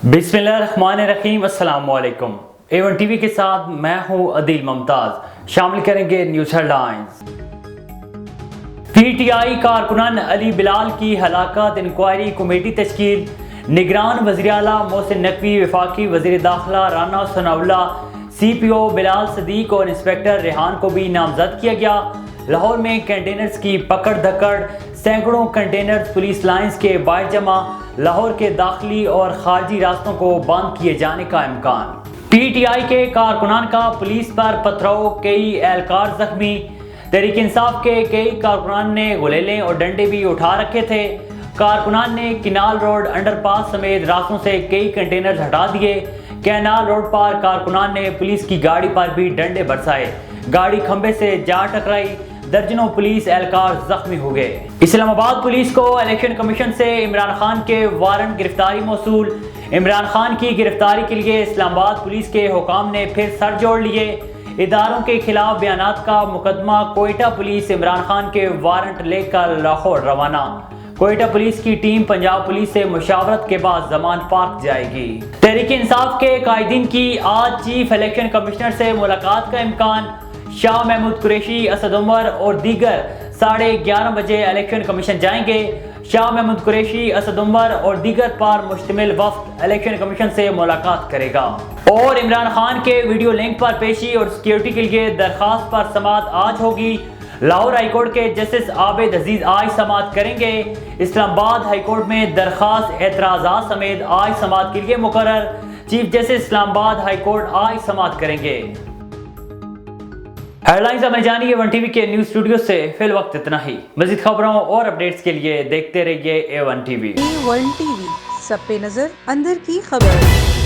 बिस्मिल्लाहिर्रहमानिर्रहीम। अस्सलाम वालेकुम। A1 टीवी के साथ मैं हूं अदील मुमताज। शामिल करेंगे न्यूज़ हेडलाइंस। PTI कारकुनान अली बिलाल की हलाकत इंक्वायरी कमेटी तश्कील। निगरान वज़ीर आला मोहसिन नकवी, वफाकी वज़ीर दाखिला राना सनाउल्ला, CPO बिलाल सदीक और इंस्पेक्टर रेहान को भी नामजद किया गया। लाहौर में कंटेनर्स की पकड़ धकड़, सैकड़ों कंटेनर्स पुलिस लाइंस के बाहर जमा। लाहौर के दाखिली और खारजी रास्तों को बंद किए जाने का इम्कान। PTI के कारकुनान का पुलिस पर पथराव, कई एहलकार जख्मी। तहरीक इंसाफ के कई कारकुनान ने गुलेलें और डंडे भी उठा रखे थे। कारकुनान ने किनाल रोड अंडरपास समेत रास्तों से कई कंटेनर हटा दिए। कैनाल रोड पर कारकुनान ने पुलिस की गाड़ी पर भी डंडे बरसाए। गाड़ी खंबे से जा टकराई, दर्जनों पुलिस एहलकार जख्मी हो गए। इस्लामाबाद पुलिस को इलेक्शन कमीशन से इमरान खान के वारंट गिरफ्तारी मौसूल। इमरान खान की गिरफ्तारी के लिए इस्लामाबाद पुलिस के हुकाम ने फिर सर जोड़ लिए। इदारों के खिलाफ बयानात का मुकदमा। कोयटा पुलिस इमरान खान के वारंट लेकर लाहौर रवाना। कोयटा पुलिस की टीम पंजाब पुलिस से मुशावरत के बाद जमान पार्क जाएगी। तहरीक इंसाफ के कायदीन की आज चीफ इलेक्शन कमिश्नर से मुलाकात का इम्कान। शाह महमूद कुरैशी, असद उमर और दीगर 11:30 बजे इलेक्शन कमीशन जाएंगे। शाह महमूद कुरैशी, असद उमर और दीगर पर मुश्तमिल वफ्द इलेक्शन कमीशन से मुलाकात करेगा। और इमरान खान के वीडियो लिंक पर पेशी और सिक्योरिटी के लिए दरखास्त पर समाअत आज होगी। लाहौर हाईकोर्ट के जस्टिस आबिद अजीज आज समाअत करेंगे। इस्लामाबाद हाईकोर्ट में दरखास्त एतराज़ात समेत आज समाअत के लिए मुकर्रर। चीफ जस्टिस इस्लामाबाद हाईकोर्ट आज समाअत करेंगे। हेडलाइंस अपने जानिए A1 टीवी के न्यूज़ स्टूडियो से। फिल वक्त इतना ही। मज़ीद खबरों और अपडेट्स के लिए देखते रहिए A1 टीवी। A1 टीवी, सब पे नजर, अंदर की खबर।